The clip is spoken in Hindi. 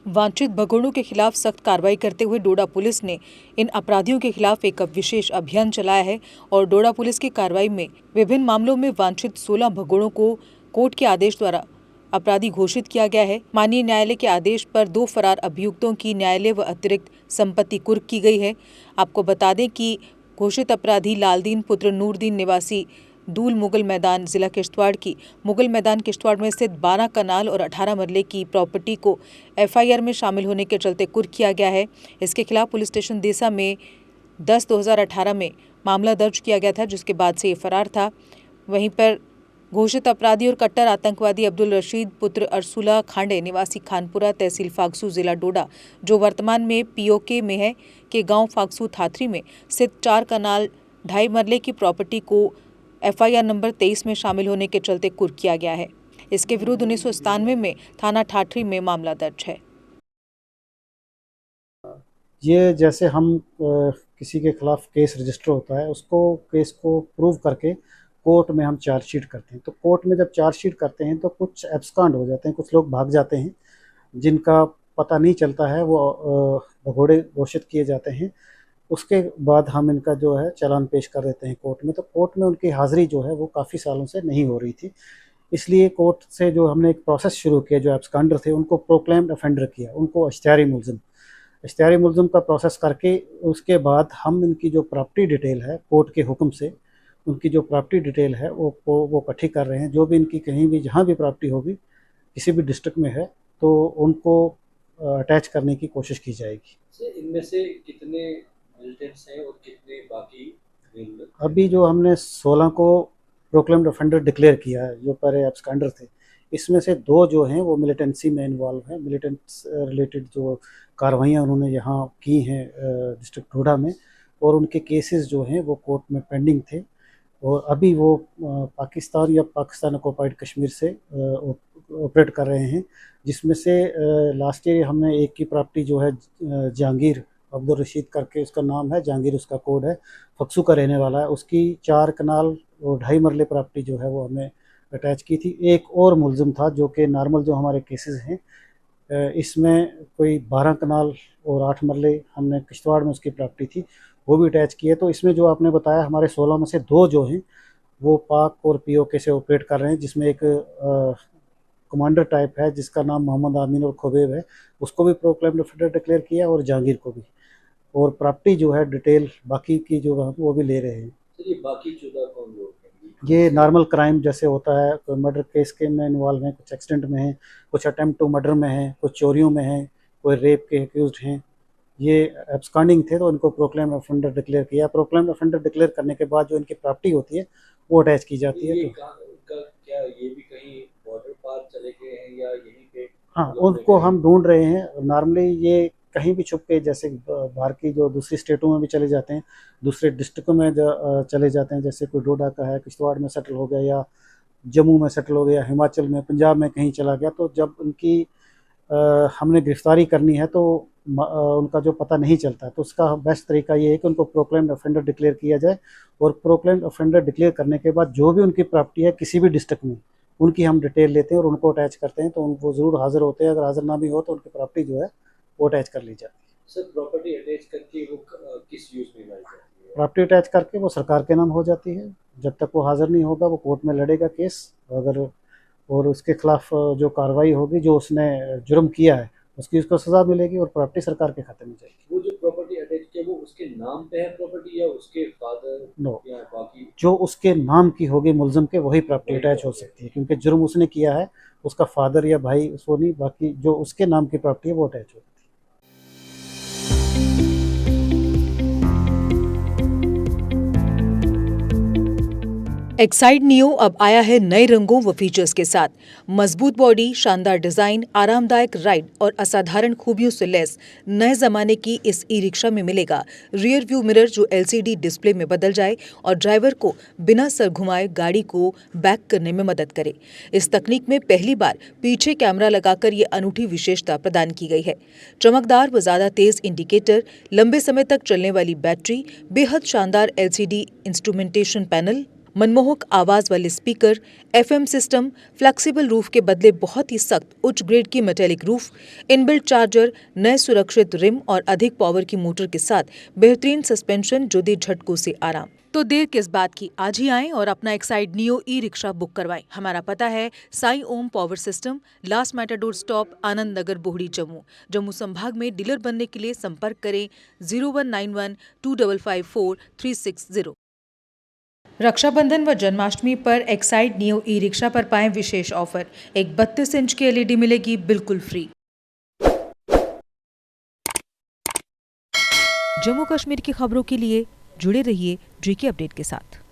वांछित भगोड़ों के खिलाफ सख्त कार्रवाई करते हुए डोडा पुलिस ने इन अपराधियों के खिलाफ एक विशेष अभियान चलाया है और डोडा पुलिस की कार्रवाई में विभिन्न मामलों में वांछित 16 भगोड़ों को कोर्ट के आदेश द्वारा अपराधी घोषित किया गया है। माननीय न्यायालय के आदेश पर 2 फरार अभियुक्तों की न्यायालय व अतिरिक्त संपत्ति कुर्क की गई है। आपको बता दें कि घोषित अपराधी लालदीन पुत्र नूरदीन निवासी दूल मुगल मैदान जिला किश्तवाड़ की मुगल मैदान किश्तवाड़ में स्थित 12 कनाल और 18 मरले की प्रॉपर्टी को एफआईआर में शामिल होने के चलते कुर्क किया गया है। इसके खिलाफ पुलिस स्टेशन देसा में 10/2018 में मामला दर्ज किया गया था, जिसके बाद से ये फरार था। वहीं पर घोषित अपराधी और कट्टर आतंकवादी अब्दुल रशीद पुत्र अरसुला खांडे निवासी खानपुरा तहसील फागसू जिला डोडा, जो वर्तमान में पीओके में है, के गांव फागसू थाथरी में स्थित 4 कनाल 2.5 मरले की प्रॉपर्टी को एफआईआर नंबर 23 में शामिल होने के चलते कुर्क किया गया है। इसके विरुद्ध 1997 में थाना ठाठरी में मामला दर्ज है। ये जैसे हम किसी के खिलाफ केस रजिस्टर होता है, उसको केस को प्रूव करके कोर्ट में हम चार्जशीट करते हैं। तो कोर्ट में जब चार्जशीट करते हैं तो कुछ एब्सकॉन्ड हो जाते हैं, कुछ लोग भाग जाते हैं जिनका पता नहीं चलता है, वो भगोड़े घोषित किए जाते हैं। उसके बाद हम इनका जो है चालान पेश कर देते हैं कोर्ट में। तो कोर्ट में उनकी हाज़िरी जो है वो काफ़ी सालों से नहीं हो रही थी, इसलिए कोर्ट से जो हमने एक प्रोसेस शुरू किया, जो एब्सकॉन्डर थे उनको प्रोक्लेम्ड ऑफेंडर किया, उनको इश्तिहारी मुलज़िम का प्रोसेस करके उसके बाद हम इनकी जो प्रॉपर्टी डिटेल है कोर्ट के हुक्म से, उनकी जो प्रॉपर्टी डिटेल है वो इकट्ठी कर रहे हैं। जो भी इनकी कहीं भी जहाँ भी प्रॉपर्टी होगी किसी भी डिस्ट्रिक्ट में है तो उनको अटैच करने की कोशिश की जाएगी। इनमें से कितने मिलिटेंट्स हैं और कितने बाकी? अभी जो हमने 16 को प्रोक्लेम्ड ऑफेंडर डिक्लेयर किया है, जो पहले एब्सकॉन्डर थे, इसमें से 2 जो हैं वो मिलिटेंसी में इन्वॉल्व हैं। मिलिटेंट्स रिलेटेड जो कार्रवाइयाँ उन्होंने यहाँ की हैं डिस्ट्रिक्ट डोडा में, और उनके केसेस जो हैं वो कोर्ट में पेंडिंग थे, और अभी वो पाकिस्तान ऑक्युपाइड कश्मीर से ऑपरेट कर रहे हैं। जिसमें से लास्ट ईयर हमने एक की प्रॉपर्टी जो है जहांगीर अब्दुल रशीद करके उसका नाम है, जहांगीर उसका कोड है, फक्सू का रहने वाला है, उसकी 4 कनाल और 2.5 मरले प्रॉपर्टी जो है वो हमने अटैच की थी। एक और मुलज़िम था जो कि नॉर्मल जो हमारे केसेस हैं, इसमें कोई 12 कनाल और 8 मरले हमने किश्तवाड़ में उसकी प्रॉपर्टी थी, वो भी अटैच की है। तो इसमें जो आपने बताया, हमारे 16 में से 2 जो हैं वो पाक और पीओके से ऑपरेट कर रहे हैं, जिसमें एक कमांडर टाइप है जिसका नाम मोहम्मद आमीन और खुबैब है, उसको भी प्रोक्लेम्ड ऑफेंडर डिक्लेयर किया, और जहांगीर को भी। और प्रॉपर्टी जो है डिटेल बाकी की जो है वो भी ले रहे हैं। ये बाकी 14 कौन लोग हैं? ये नॉर्मल क्राइम जैसे होता है, कोई मर्डर केस के में इन्वॉल्व हैं, कुछ एक्सीडेंट में हैं, कुछ अटेम्प्ट टू मर्डर में हैं, कुछ चोरियों में हैं, कोई रेप के एक्यूज्ड हैं। ये एब्सकॉन्डिंग थे तो इनको प्रोक्लेम्ड ऑफेंडर डिक्लेयर किया। प्रोक्लेम्ड ऑफेंडर डिक्लेयर करने के बाद जो इनकी प्रॉपर्टी होती है वो अटैच की जाती है। क्या ये भी कहीं बॉर्डर पार चले गए हैं या यहीं पे? हाँ, उनको हम ढूंढ रहे हैं। नॉर्मली ये कहीं भी छुप के, जैसे बाहर की जो दूसरी स्टेटों में भी चले जाते हैं, दूसरे डिस्ट्रिक्टों में चले जाते हैं, जैसे कोई डोडा का है, किश्तवाड़ में सेटल हो गया, या जम्मू में सेटल हो गया, हिमाचल में, पंजाब में कहीं चला गया। तो जब उनकी हमने गिरफ्तारी करनी है तो उनका जो पता नहीं चलता, तो उसका बेस्ट तरीका ये है कि उनको प्रोक्लेम्ड ऑफेंडर डिक्लेयर किया जाए, और प्रोक्लेम्ड ऑफेंडर डिक्लेयर करने के बाद जो भी उनकी प्रॉपर्टी है किसी भी डिस्ट्रिक्ट में, उनकी हम डिटेल लेते हैं और उनको अटैच करते हैं। तो वो ज़रूर हाजिर होते हैं, अगर हाजिर ना भी हो तो उनकी प्रॉपर्टी जो है वो अटैच कर ली जाती है। सर, प्रॉपर्टी अटैच करके वो किस यूज़ में लाई जाती है? प्रॉपर्टी अटैच करके वो सरकार के नाम हो जाती है। जब तक वो हाजिर नहीं होगा वो कोर्ट में लड़ेगा केस, अगर और उसके खिलाफ जो कार्रवाई होगी, जो उसने जुर्म किया है उसकी उसको सज़ा मिलेगी और प्रॉपर्टी सरकार के खाते में जाएगी। वो जो प्रॉपर्टी अटैच किया वो उसके नाम पे है प्रॉपर्टी, या उसके फादर नो, या बाकी? जो उसके नाम की होगी मुलज़िम के, वही प्रॉपर्टी अटैच हो सकती है, क्योंकि जुर्म उसने किया है, उसका फादर या भाई उसको नहीं, बाकी जो उसके नाम की प्रॉपर्टी है वो अटैच होगी। एक्साइड नियो अब आया है नए रंगों व फीचर्स के साथ। मजबूत बॉडी, शानदार डिजाइन, आरामदायक राइड और असाधारण खूबियों से लैस नए जमाने की इस ई रिक्शा में मिलेगा रियर व्यू मिरर, जो एलसीडी डिस्प्ले में बदल जाए और ड्राइवर को बिना सर घुमाए गाड़ी को बैक करने में मदद करे। इस तकनीक में पहली बार पीछे कैमरा लगाकर ये अनूठी विशेषता प्रदान की गई है। चमकदार व ज्यादा तेज इंडिकेटर, लंबे समय तक चलने वाली बैटरी, बेहद शानदार एलसीडी इंस्ट्रूमेंटेशन पैनल, मनमोहक आवाज वाले speaker, FM system, flexible roof के बदले बहुत ही सख्त उच्च ग्रेड की मेटेलिक रूफ, इनबिल्ट चार्जर, नए सुरक्षित रिम और अधिक पावर की मोटर के साथ बेहतरीन सस्पेंशन जो दे झटकों से आराम। तो देर किस बात की, आज ही आएं और अपना Exide Neo E rickshaw book करवाएं। हमारा पता है Sai Om power system, last Matador stop, Anand Nagar, Bohri, Jammu. Jammu संभाग में डीलर बनने के लिए संपर्क करें 01912554 रक्षाबंधन व जन्माष्टमी पर एक्साइड नियो ई रिक्शा पर पाएं विशेष ऑफर। एक 32 इंच की LED मिलेगी बिल्कुल फ्री। जम्मू कश्मीर की खबरों के लिए जुड़े रहिए GK अपडेट के साथ।